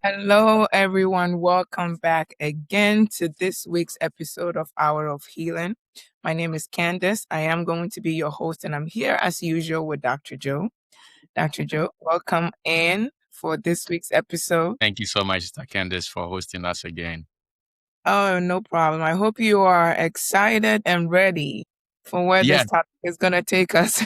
Hello, everyone. Welcome back again to this week's episode of Hour of Healing. My name is Candace. I am going to be your host, and I'm here as usual with Dr. Joe. Dr. Joe, welcome in for this week's episode. Thank you so much, Mr. Candice, for hosting us again. Oh, no problem. I hope you are excited and ready for where Yes. this topic is going to take us.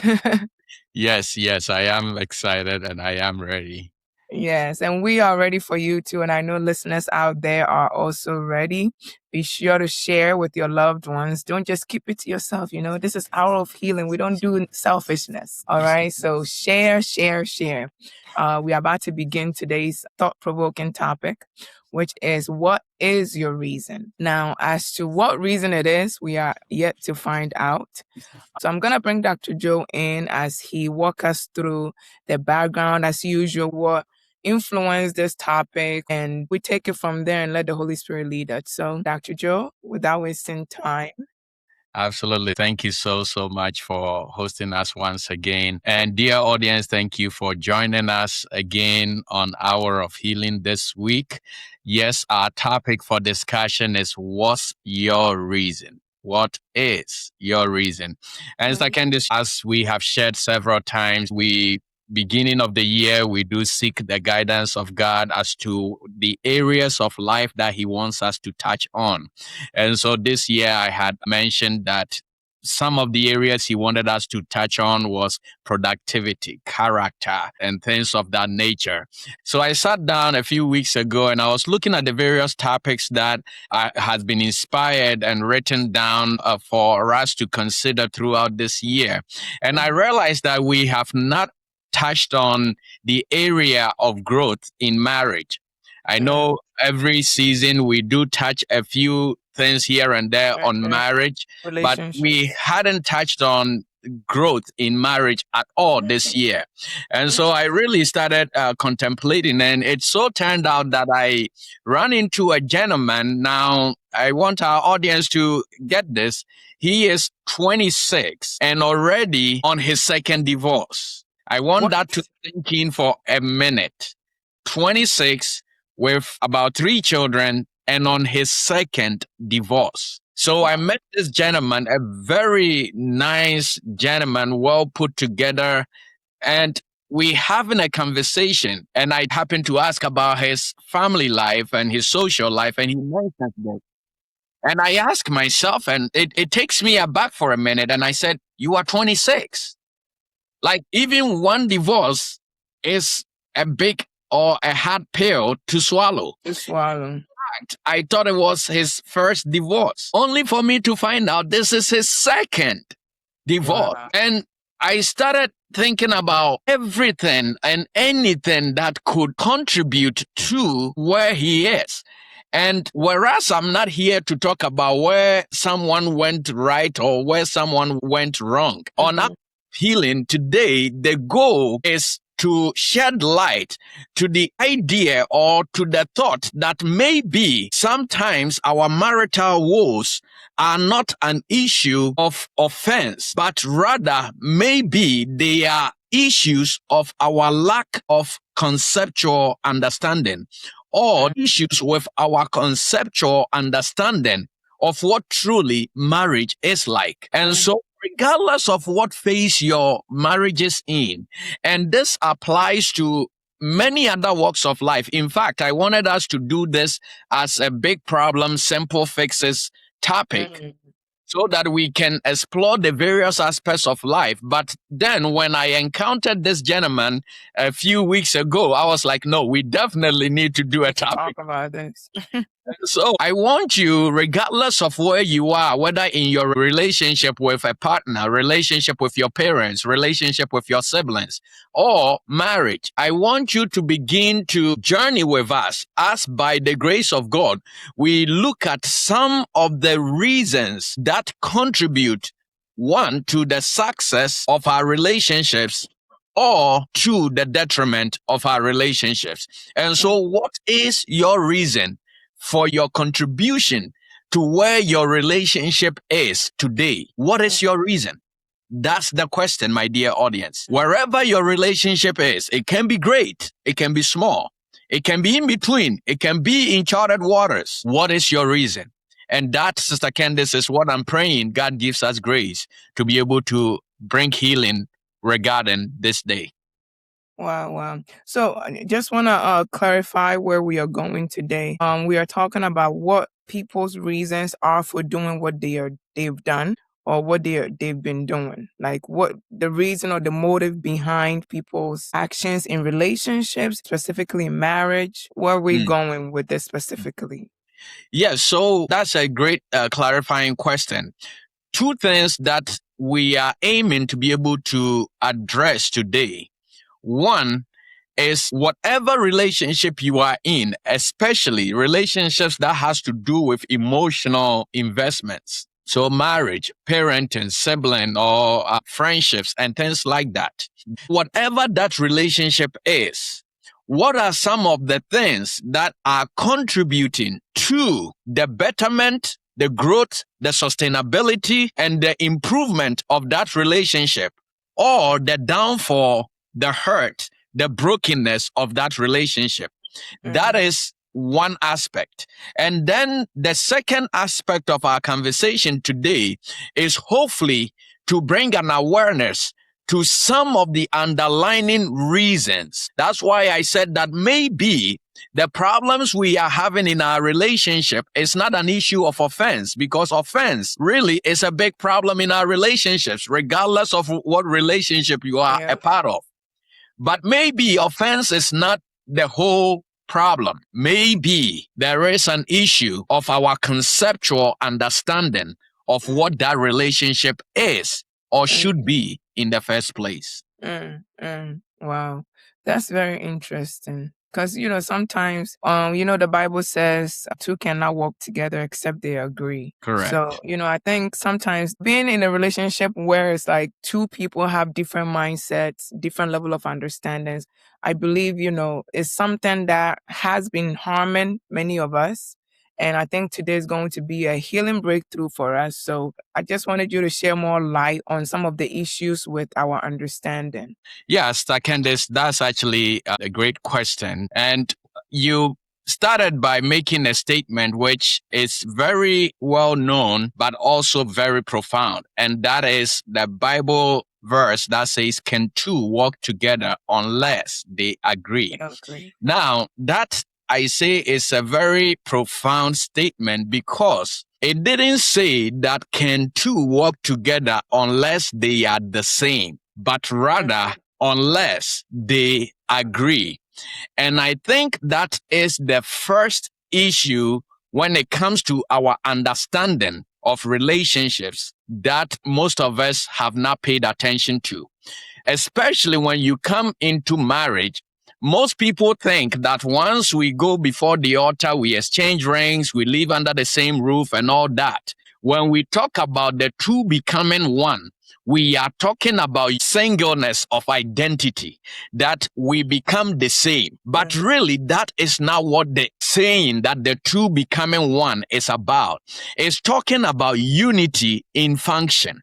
Yes, I am excited and I am ready. Yes, and we are ready for you too. And I know listeners out there are also ready. Be sure to share with your loved ones. Don't just keep it to yourself. You know, this is Hour of Healing. We don't do selfishness. All right. So share. We are about to begin today's thought-provoking topic, which is, what is your reason? Now, as to what reason it is, we are yet to find out. So I'm going to bring Dr. Joe in as he walk us through the background, as usual, what influence this topic, and we take it from there and let the Holy Spirit lead us. So, Dr. Joe, without wasting time. Absolutely. Thank you so much for hosting us once again. And dear audience, thank you for joining us again on Hour of Healing this week. Yes, our topic for discussion is, what's your reason? What is your reason? And Mr. Candice, as we have shared several times, beginning of the year, we do seek the guidance of God as to the areas of life that He wants us to touch on. And so this year I had mentioned that some of the areas He wanted us to touch on was productivity, character, and things of that nature. So I sat down a few weeks ago and I was looking at the various topics that has been inspired and written down for us to consider throughout this year. And I realized that we have not touched on the area of growth in marriage. I know every season we do touch a few things here and there on marriage, but we hadn't touched on growth in marriage at all this year. And so I really started contemplating, and it so turned out that I ran into a gentleman. Now, I want our audience to get this. He is 26 and already on his second divorce. I want that to sink in for a minute. 26 with about 3 children and on his second divorce. So I met this gentleman, a very nice gentleman, well put together, and we having a conversation, and I happened to ask about his family life and his social life, and he mentioned that. And I asked myself, and it takes me aback for a minute, and I said, you are 26. Like, even one divorce is a big or a hard pill to swallow. In fact, I thought it was his first divorce, only for me to find out this is his second divorce. Wow. And I started thinking about everything and anything that could contribute to where he is. And whereas I'm not here to talk about where someone went right or where someone went wrong, on our healing today, the goal is to shed light to the idea or to the thought that maybe sometimes our marital woes are not an issue of offense, but rather maybe they are issues of our lack of conceptual understanding, or issues with our conceptual understanding of what truly marriage is like. And so, regardless of what phase your marriage is in, and this applies to many other walks of life. In fact, I wanted us to do this as a big problem, simple fixes topic, so that we can explore the various aspects of life. But then when I encountered this gentleman a few weeks ago, I was like, no, we definitely need to do a topic. Talk about this. So I want you, regardless of where you are, whether in your relationship with a partner, relationship with your parents, relationship with your siblings, or marriage, I want you to begin to journey with us as, by the grace of God, we look at some of the reasons that contribute, one, to the success of our relationships, or to the detriment of our relationships. And so what is your reason for your contribution to where your relationship is today? What is your reason? That's the question, my dear audience. Wherever your relationship is, it can be great, it can be small, It can be in between. It can be in charted waters. What is your reason? And that, Sister Candace, is what I'm praying God gives us grace to be able to bring healing regarding this day. Wow, wow. So I just want to clarify where we are going today. We are talking about what people's reasons are for doing what they've done or what they've been doing. Like what the reason or the motive behind people's actions in relationships, specifically in marriage. Where are we going with this specifically? Yeah, so that's a great clarifying question. Two things that we are aiming to be able to address today. One is whatever relationship you are in, especially relationships that has to do with emotional investments. So marriage, parenting, sibling, or friendships and things like that. Whatever that relationship is, what are some of the things that are contributing to the betterment, the growth, the sustainability, and the improvement of that relationship, or the downfall, the hurt, the brokenness of that relationship? That is one aspect. And then the second aspect of our conversation today is hopefully to bring an awareness to some of the underlying reasons. That's why I said that maybe the problems we are having in our relationship is not an issue of offense, because offense really is a big problem in our relationships, regardless of what relationship you are a part of. But maybe offense is not the whole problem. Maybe there is an issue of our conceptual understanding of what that relationship is or should be in the first place. Wow, that's very interesting. Because, sometimes, the Bible says two cannot walk together except they agree. Correct. So, I think sometimes being in a relationship where it's like two people have different mindsets, different level of understandings, I believe, is something that has been harming many of us. And I think today is going to be a healing breakthrough for us. So I just wanted you to share more light on some of the issues with our understanding. Yes, Candace, that's actually a great question. And you started by making a statement which is very well known, but also very profound. And that is the Bible verse that says, "Can two walk together unless they agree?" Now, that I say is a very profound statement, because it didn't say that can two walk together unless they are the same, but rather unless they agree. And I think that is the first issue when it comes to our understanding of relationships that most of us have not paid attention to. Especially when you come into marriage, most people think that once we go before the altar, we exchange rings, we live under the same roof and all that. When we talk about the two becoming one, we are talking about singleness of identity, that we become the same. But really, that is not what the saying that the two becoming one is about. It's talking about unity in function.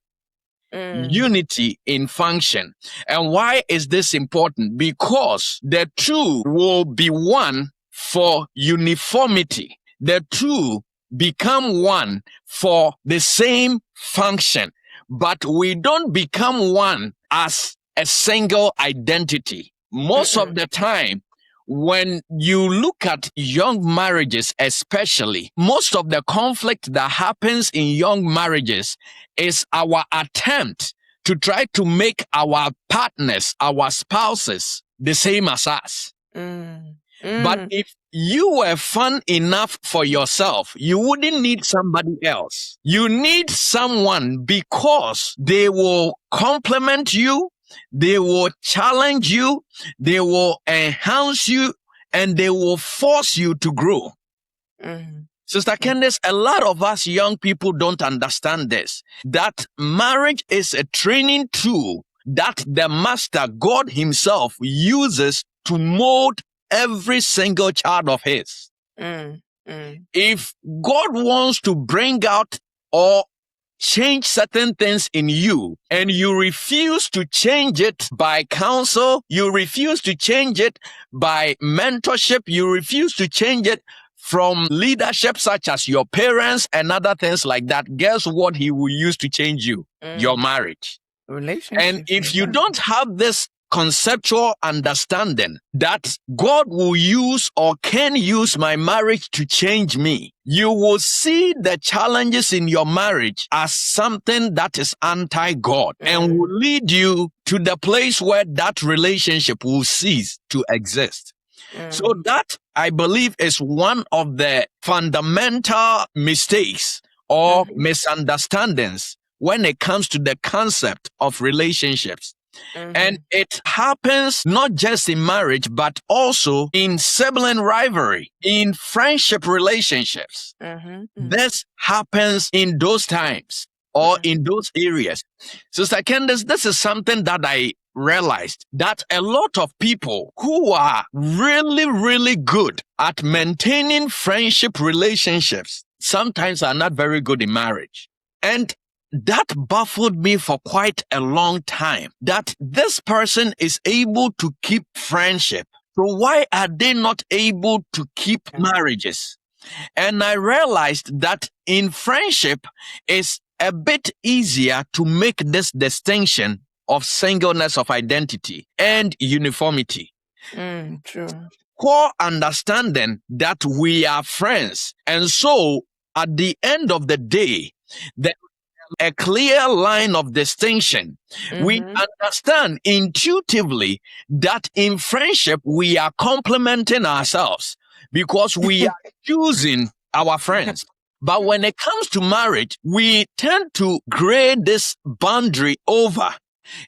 Unity in function. And why is this important? Because the two will be one for uniformity. The two become one for the same function. But we don't become one as a single identity. Most of the time, when you look at young marriages especially, most of the conflict that happens in young marriages is our attempt to try to make our partners, our spouses, the same as us. But if you were fun enough for yourself, you wouldn't need somebody else. You need someone because they will complement you, they will challenge you, they will enhance you, and they will force you to grow. Sister Candace, a lot of us young people don't understand this, that marriage is a training tool that the Master, God Himself, uses to mold every single child of His. If God wants to bring out or change certain things in you and you refuse to change it by counsel, you refuse to change it by mentorship, you refuse to change it from leadership such as your parents and other things like that, guess what he will use to change you? Your marriage. And if you don't have this conceptual understanding that God will use or can use my marriage to change me, you will see the challenges in your marriage as something that is anti-God and will lead you to the place where that relationship will cease to exist. So that, I believe, is one of the fundamental mistakes or misunderstandings when it comes to the concept of relationships. And it happens not just in marriage, but also in sibling rivalry, in friendship relationships. This happens in those times or in those areas. Sister Candace, this is something that I realized, that a lot of people who are really, really good at maintaining friendship relationships sometimes are not very good in marriage. And that baffled me for quite a long time, that this person is able to keep friendship. So why are they not able to keep marriages? And I realized that in friendship, it's a bit easier to make this distinction of singleness of identity and uniformity. True. Core understanding that we are friends. And so at the end of the day, a clear line of distinction. We understand intuitively that in friendship, we are complementing ourselves because we are choosing our friends. But when it comes to marriage, we tend to grade this boundary over.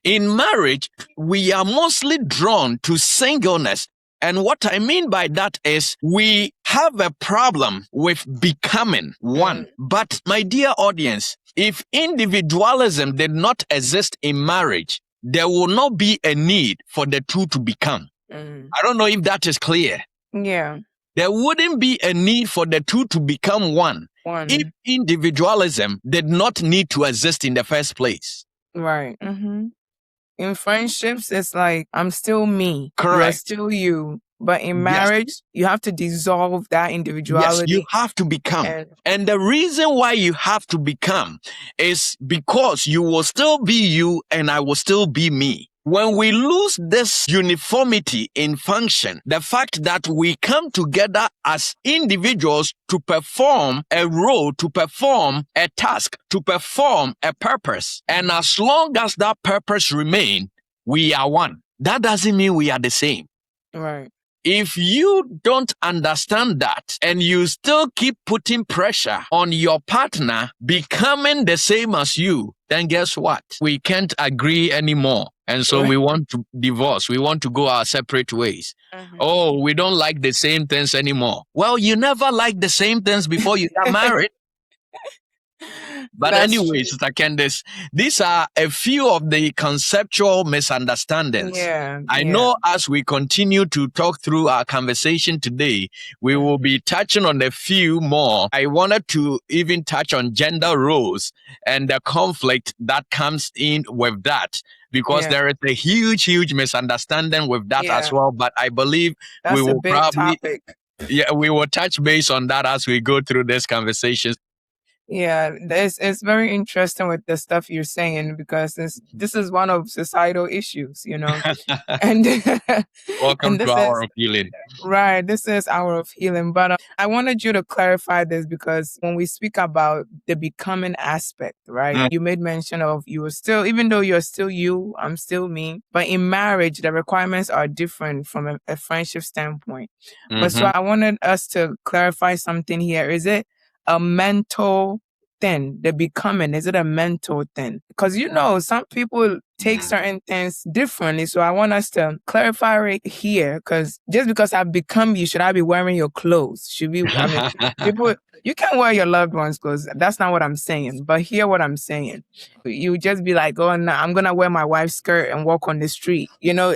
In marriage, we are mostly drawn to singleness. And what I mean by that is we have a problem with becoming one. But my dear audience, if individualism did not exist in marriage, there will not be a need for the two to become. I don't know if that is clear. Yeah. There wouldn't be a need for the two to become one if individualism did not need to exist in the first place. Right. In friendships, it's like, I'm still me. Correct. You're still you. But in marriage, you have to dissolve that individuality. Yes, you have to become. And the reason why you have to become is because you will still be you and I will still be me. When we lose this uniformity in function, the fact that we come together as individuals to perform a role, to perform a task, to perform a purpose, and as long as that purpose remains, we are one. That doesn't mean we are the same. Right. If you don't understand that and you still keep putting pressure on your partner becoming the same as you, then guess what? We can't agree anymore. And so we want to divorce. We want to go our separate ways. Oh, we don't like the same things anymore. Well, you never liked the same things before you got married. But anyway, Sister Candace, these are a few of the conceptual misunderstandings. I know as we continue to talk through our conversation today, we will be touching on a few more. I wanted to even touch on gender roles and the conflict that comes in with that, because there is a huge misunderstanding with that as well. But I believe that's we will probably topic. we will touch base on that as we go through this conversation. Yeah, it's very interesting with the stuff you're saying, because this is one of societal issues, you know. And welcome and to Hour of Healing. Right, this is Hour of Healing. But I wanted you to clarify this, because when we speak about the becoming aspect, right, you made mention of you were still, even though you're still you, I'm still me. But in marriage, the requirements are different from a friendship standpoint. But so I wanted us to clarify something here. Is it a mental thing, the becoming? Is it a mental thing? Because, you know, some people take certain things differently. So I want us to clarify right here, because just because I've become you, should I be wearing your clothes? Should we, people, you can wear your loved one's clothes. That's not what I'm saying. But hear what I'm saying. You just be like, oh, no, I'm going to wear my wife's skirt and walk on the street. You know,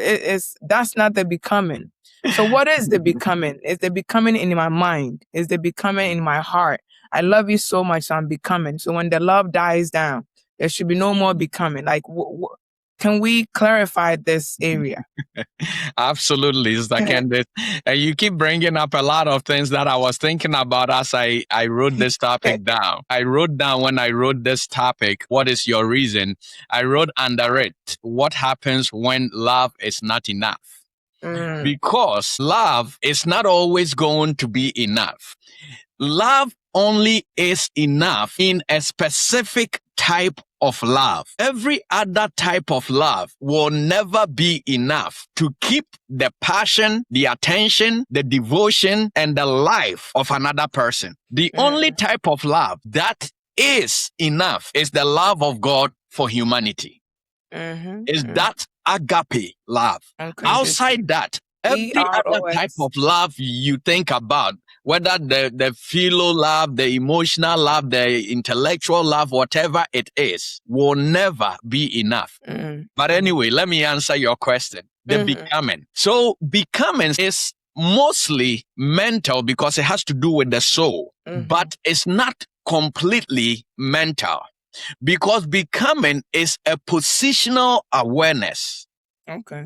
that's not the becoming. So what is the becoming? Is the becoming in my mind? Is the becoming in my heart? I love you so much, so I'm becoming. So when the love dies down, there should be no more becoming. Like, can we clarify this area? Absolutely, Sister Candace. And you keep bringing up a lot of things that I was thinking about as I wrote this topic down. I wrote down when I wrote this topic, what is your reason? I wrote under it, what happens when love is not enough? Because love is not always going to be enough. Love only is enough in a specific type of love. Every other type of love will never be enough to keep the passion, the attention, the devotion, and the life of another person. The only type of love that is enough is the love of God for humanity. Is that agape love. Okay, outside that, every other type of love you think about, whether the philo love, the emotional love, the intellectual love, whatever it is, will never be enough. But anyway, let me answer your question. The becoming. So becoming is mostly mental because it has to do with the soul, but it's not completely mental. Because becoming is a positional awareness. Okay.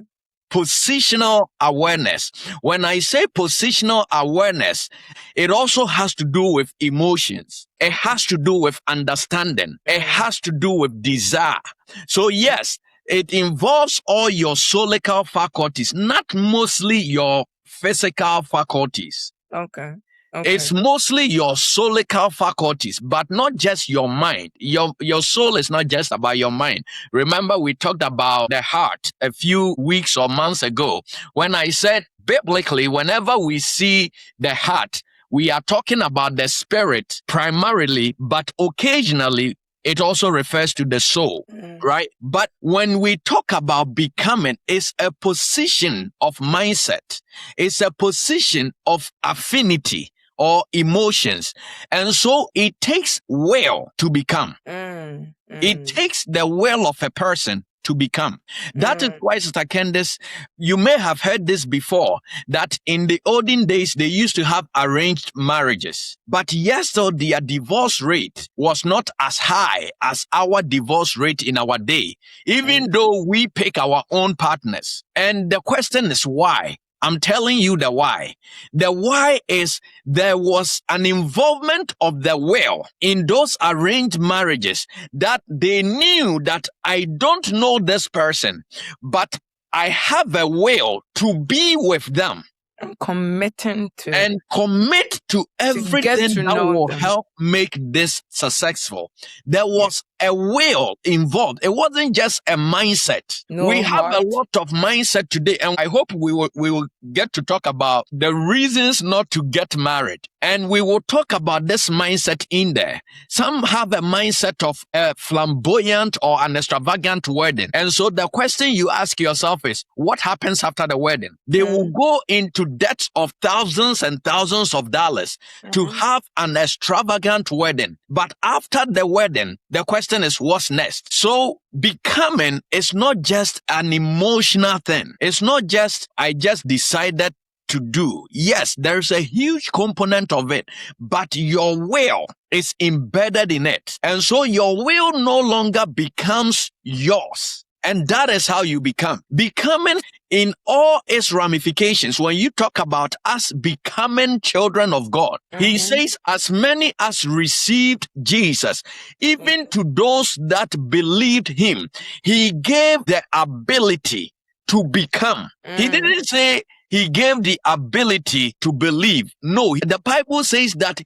Positional awareness. When I say positional awareness, it also has to do with emotions. It has to do with understanding. It has to do with desire. So yes, it involves all your soulical faculties, not mostly your physical faculties. Okay. It's mostly your soulical faculties, but not just your mind. Your soul is not just about your mind. Remember, we talked about the heart a few weeks or months ago when I said, biblically, whenever we see the heart, we are talking about the spirit primarily, but occasionally it also refers to the soul, right? But when we talk about becoming, it's a position of mindset. It's a position of affinity or emotions. And so it takes will to become. It takes the will of a person to become. That is why, Sister Candace, you may have heard this before, that in the olden days, they used to have arranged marriages. But yes, so their divorce rate was not as high as our divorce rate in our day, even though we pick our own partners. And the question is why? I'm telling you the why. The why is there was an involvement of the will in those arranged marriages that they knew that I don't know this person, but I have a will to be with them. And committing to and commit to everything that will help make this successful. There was a will involved. It wasn't just a mindset. We have a lot of mindset today, and I hope we will get to talk about the reasons not to get married. And we will talk about this mindset in there. Some have a mindset of a flamboyant or an extravagant wedding. And so the question you ask yourself is, what happens after the wedding? They will go into debts of thousands and thousands of dollars to have an extravagant wedding. But after the wedding, the question is, what's next? So becoming is not just an emotional thing. It's not just, I just decided to do. Yes, there's a huge component of it, but your will is embedded in it. And so your will no longer becomes yours. And that is how you become. Becoming in all its ramifications. When you talk about us becoming children of God, he says, as many as received Jesus, even to those that believed him, he gave the ability to become. He didn't say he gave the ability to believe. No, the Bible says that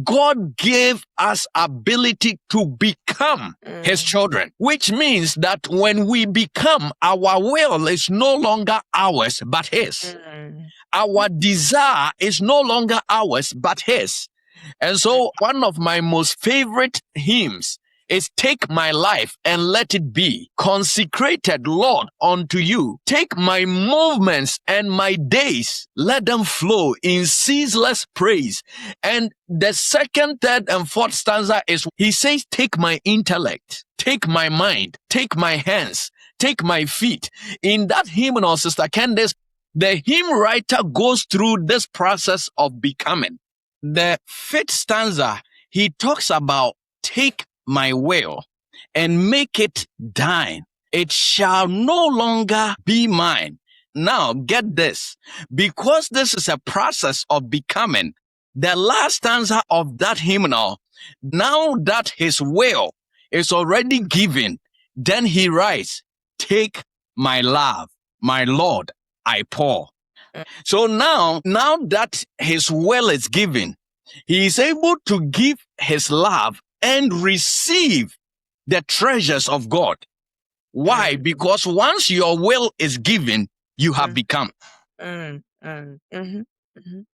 God gave us ability to become his children, which means that when we become, our will is no longer ours, but his. Our desire is no longer ours, but his. And so one of my most favorite hymns is take my life and let it be consecrated, Lord, unto you. Take my movements and my days, let them flow in ceaseless praise. And the second, third, and fourth stanza is, he says, take my intellect, take my mind, take my hands, take my feet. In that hymnal, Sister Candace, the hymn writer goes through this process of becoming. The fifth stanza, he talks about take my will and make it thine. It shall no longer be mine. Now, get this. Because this is a process of becoming, the last stanza of that hymnal, now that his will is already given, then he writes, take my love, my Lord, I pour. So now that his will is given, he is able to give his love and receive the treasures of God. Why? Because once your will is given, you have become.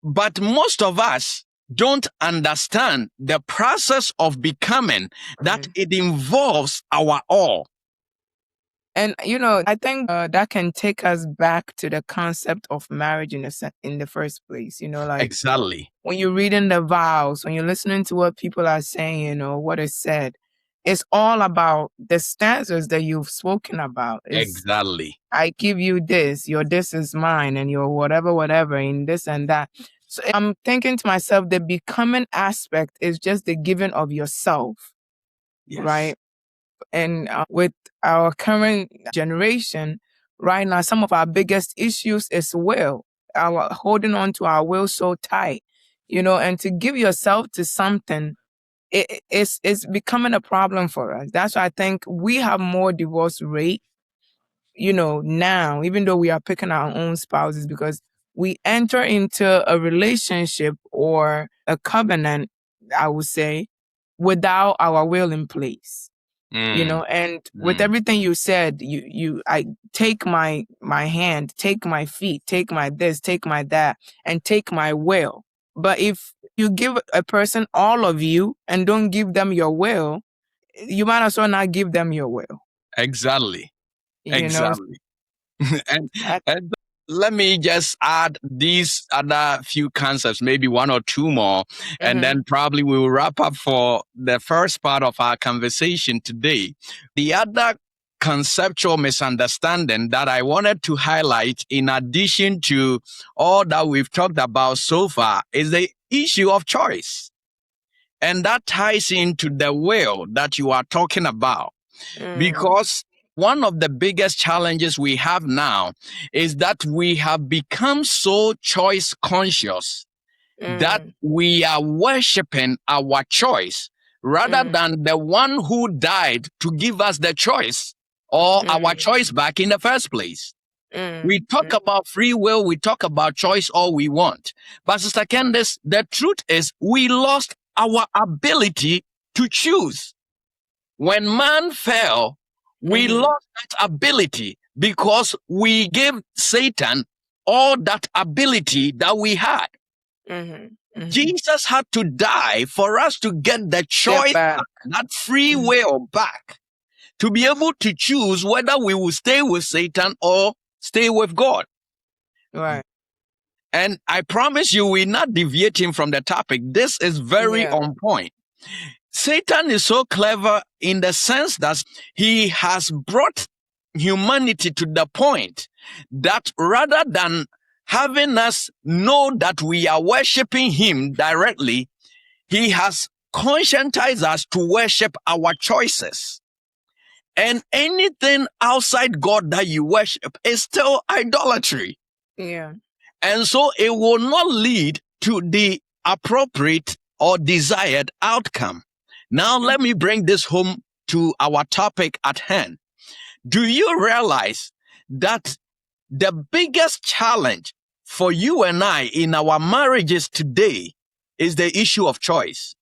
But most of us don't understand the process of becoming, that it involves our all. And, I think that can take us back to the concept of marriage in the first place. Exactly. When you're reading the vows, when you're listening to what people are saying or what is said, it's all about the stanzas that you've spoken about. Exactly. I give you this, your this is mine, and your whatever, and this and that. So I'm thinking to myself, the becoming aspect is just the giving of yourself, right? And with our current generation, right now, some of our biggest issues is will, our holding on to our will so tight, and to give yourself to something, it's becoming a problem for us. That's why I think we have more divorce rate, now, even though we are picking our own spouses, because we enter into a relationship or a covenant, I would say, without our will in place. And with everything you said, I take my hand, take my feet, take my this, take my that, and take my will. But if you give a person all of you and don't give them your will, you might as well not give them your will. Exactly. Exactly. And let me just add these other few concepts, maybe one or two more, and then probably we will wrap up for the first part of our conversation today. The other conceptual misunderstanding that I wanted to highlight, in addition to all that we've talked about so far, is the issue of choice. And that ties into the will that you are talking about. Because one of the biggest challenges we have now is that we have become so choice conscious that we are worshiping our choice rather than the one who died to give us the choice or our choice back in the first place. We talk about free will, we talk about choice all we want. But Sister Candace, the truth is we lost our ability to choose. When man fell, we lost that ability because we gave Satan all that ability that we had. Jesus had to die for us to get the choice back, that free will back, to be able to choose whether we will stay with Satan or stay with God. Right. And I promise you, we're not deviating from the topic. This is very on point. Satan is so clever in the sense that he has brought humanity to the point that rather than having us know that we are worshiping him directly, he has conscientized us to worship our choices. And anything outside God that you worship is still idolatry. Yeah. And so it will not lead to the appropriate or desired outcome. Now, let me bring this home to our topic at hand. Do you realize that the biggest challenge for you and I in our marriages today is the issue of choice?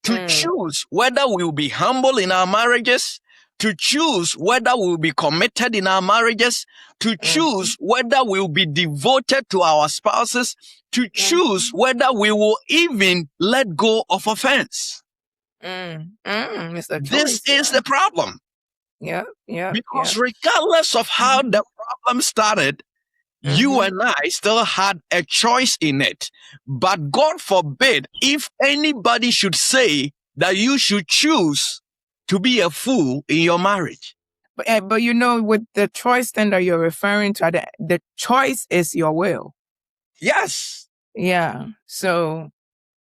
To choose whether we will be humble in our marriages, to choose whether we will be committed in our marriages, to choose whether we will be devoted to our spouses, to choose whether we will even let go of offense. This is the problem. Yeah. Because regardless of how the problem started, you and I still had a choice in it. But God forbid if anybody should say that you should choose to be a fool in your marriage. But with the choice then that you're referring to, the choice is your will. Yes. Yeah. So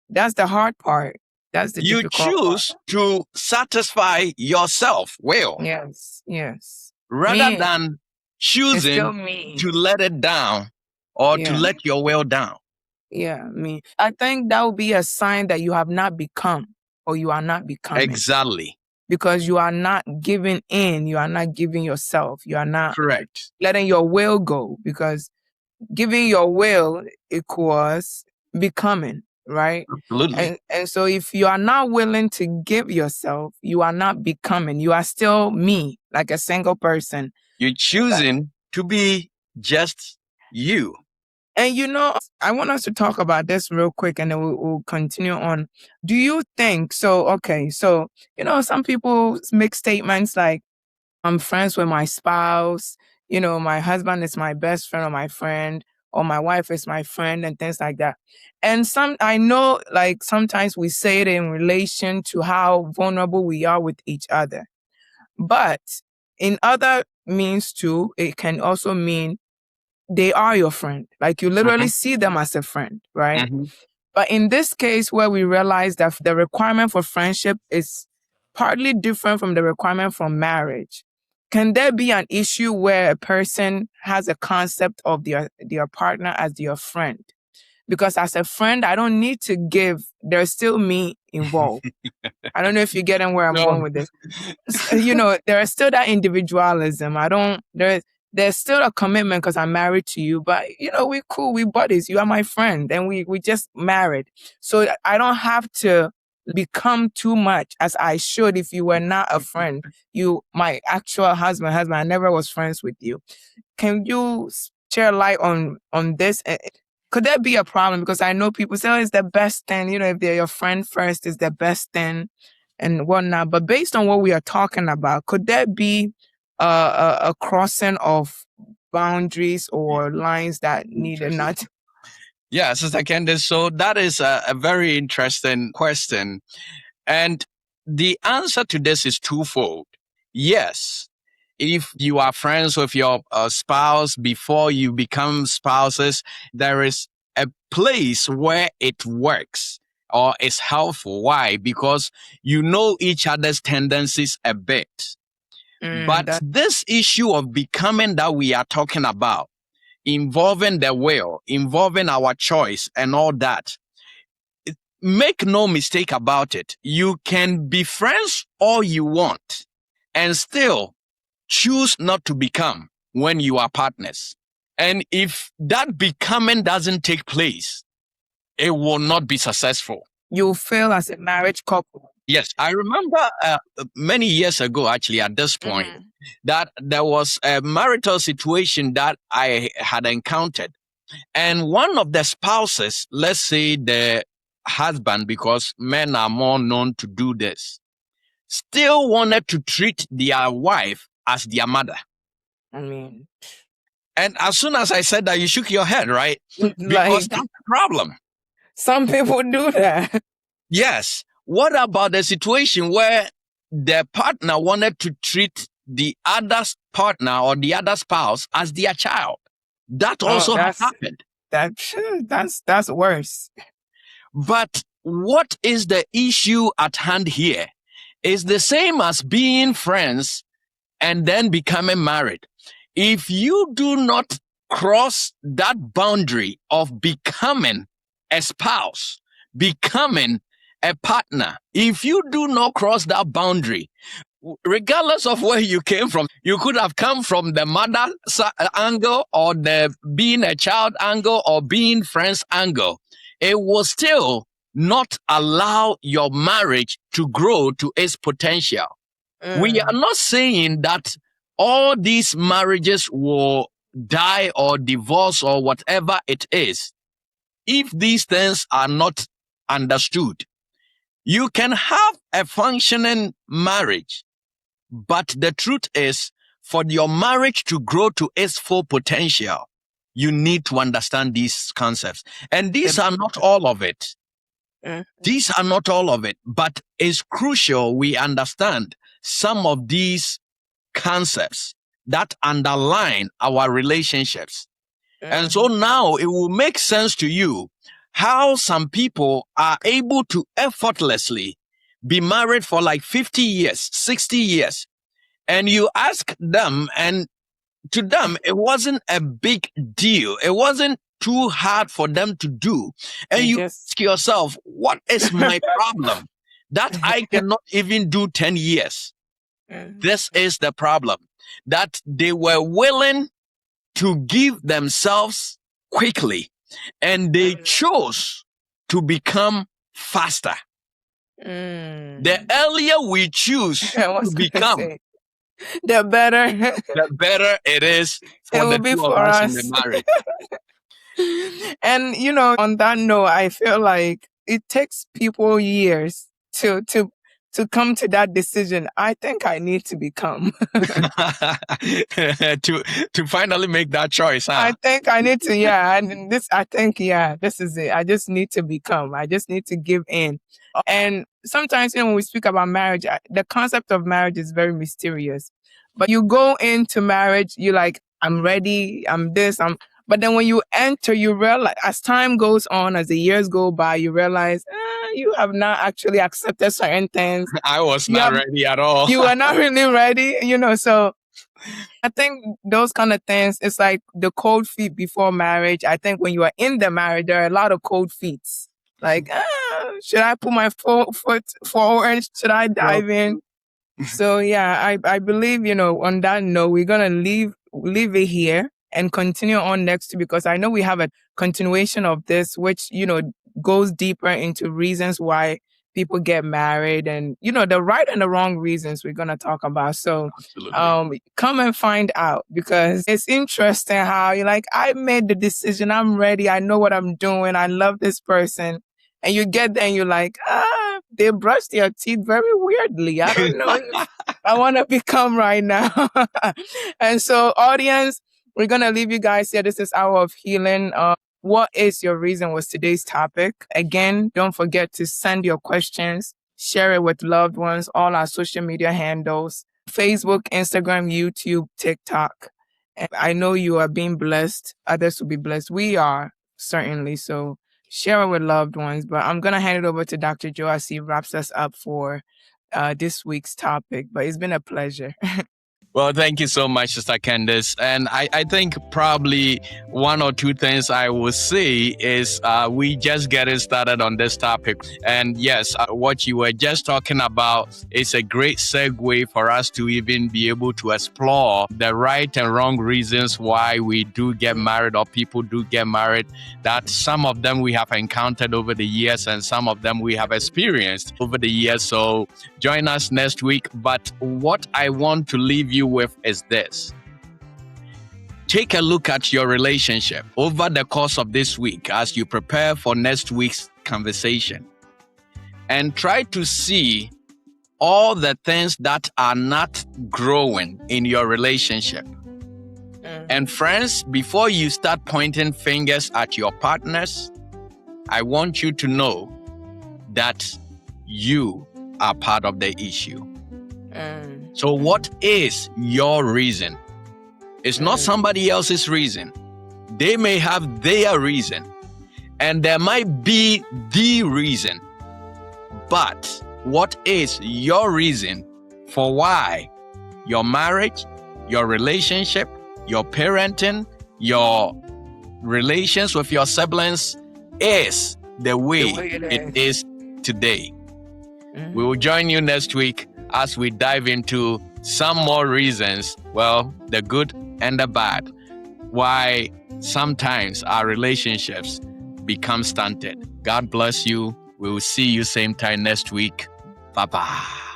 that's the hard part. That's the You difficult part. choose to satisfy yourself well, Yes. rather Me, than it's still choosing me. to let it down or to Yeah. let your will down. Yeah, me. I think that would be a sign that you have not become or you are not becoming. Exactly. Because you are not giving in, you are not giving yourself, you are not Correct. letting your will go, because giving your will equals becoming, right? Absolutely. And so if you are not willing to give yourself, you are not becoming. You are still me, like a single person. You're choosing to be just you. And I want us to talk about this real quick and then we'll continue on. Do you think so? Okay, so, some people make statements like, I'm friends with my spouse, my husband is my best friend or my friend, or my wife is my friend, and things like that. And I know, like, sometimes we say it in relation to how vulnerable we are with each other. But in other means too, it can also mean they are your friend. Like, you literally see them as a friend, right? Mhm. But in this case, where we realize that the requirement for friendship is partly different from the requirement for marriage, can there be an issue where a person has a concept of their partner as their friend? Because as a friend, I don't need to give. There's still me involved. I don't know if you're getting where I'm going No. with this. There is still that individualism. There's still a commitment because I'm married to you, but we cool, we buddies. You are my friend, and we just married. So I don't have to become too much as I should if you were not a friend. You, my actual husband, I never was friends with you. Can you share light on this? Could that be a problem? Because I know people say, oh, it's the best thing, if they're your friend first, it's the best thing and whatnot. But based on what we are talking about, could there be a crossing of boundaries or lines that needed not? Yeah, Sister Candace, so that is a very interesting question. And the answer to this is twofold. Yes, if you are friends with your spouse before you become spouses, there is a place where it works or is helpful. Why? Because you know each other's tendencies a bit. But this issue of becoming that we are talking about, involving the will, involving our choice and all that, make no mistake about it. You can be friends all you want and still choose not to become when you are partners. And if that becoming doesn't take place, it will not be successful. You fail as a marriage couple. Yes, I remember many years ago, actually, at this point, that there was a marital situation that I had encountered. And one of the spouses, let's say the husband, because men are more known to do this, still wanted to treat their wife as their mother. I mean, and as soon as I said that, you shook your head, right? Because like, that's the problem. Some people do that. Yes. What about the situation where the partner wanted to treat the other partner or the other spouse as their child? That also has happened. That's worse. But what is the issue at hand here? It's the same as being friends and then becoming married. If you do not cross that boundary of becoming a spouse, becoming a partner, if you do not cross that boundary, regardless of where you came from, you could have come from the mother angle or the being a child angle or being friends angle. It will still not allow your marriage to grow to its potential. We are not saying that all these marriages will die or divorce or whatever it is if these things are not understood. You can have a functioning marriage, but the truth is, for your marriage to grow to its full potential, you need to understand these concepts. And these are not all of it. These are not all of it, but it's crucial we understand some of these concepts that underline our relationships. And so now it will make sense to you how some people are able to effortlessly be married for like 50 years, 60 years. And you ask them, and to them, it wasn't a big deal. It wasn't too hard for them to do. And you ask yourself, what is my problem? That I cannot even do 10 years. This is the problem. That they were willing to give themselves quickly, and they chose to become faster. The earlier we choose to become, the better it is for the two of us in the marriage. And on that note, I feel like it takes people years to come to that decision. I think I need to become to finally make that choice, huh? I think I need to, and this is it. I just need to become. I just need to give in. And sometimes, when we speak about marriage, the concept of marriage is very mysterious. But you go into marriage, you're like, I'm ready, but then when you enter, you realize, as time goes on, as the years go by, you realize you have not actually accepted certain things. I was not ready at all. You were not really ready, so I think those kind of things, it's like the cold feet before marriage. I think when you are in the marriage, there are a lot of cold feet. Like, should I put my foot forward? Should I dive in? So I believe, on that note, we're going to leave it here and continue on next week, because I know we have a continuation of this, which, goes deeper into reasons why people get married, and, the right and the wrong reasons we're going to talk about. So come and find out, because it's interesting how you're like, I made the decision. I'm ready. I know what I'm doing. I love this person. And you get there and you're like, they brushed their teeth very weirdly. I don't know if I want to become right now. And so, audience, we're going to leave you guys here. This is Hour of Healing. What is your reason was today's topic. Again, don't forget to send your questions, share it with loved ones, all our social media handles, Facebook, Instagram, YouTube, TikTok. And I know you are being blessed. Others will be blessed. We are, certainly. So share it with loved ones. But I'm going to hand it over to Dr. Joe as he wraps us up for this week's topic. But it's been a pleasure. Well, thank you so much, Sister Candace. And I think probably one or two things I will say is we just getting started on this topic. And yes, what you were just talking about is a great segue for us to even be able to explore the right and wrong reasons why we do get married, or people do get married, that some of them we have encountered over the years and some of them we have experienced over the years. So join us next week. But what I want to leave you with is this. Take a look at your relationship over the course of this week as you prepare for next week's conversation, and try to see all the things that are not growing in your relationship. And friends, before you start pointing fingers at your partners, I want you to know that you are part of the issue. So what is your reason? It's not somebody else's reason. They may have their reason, and there might be the reason. But what is your reason for why your marriage, your relationship, your parenting, your relations with your siblings is the way it is today? We will join you next week as we dive into some more reasons, well, the good and the bad, why sometimes our relationships become stunted. God bless you. We will see you same time next week. Bye-bye.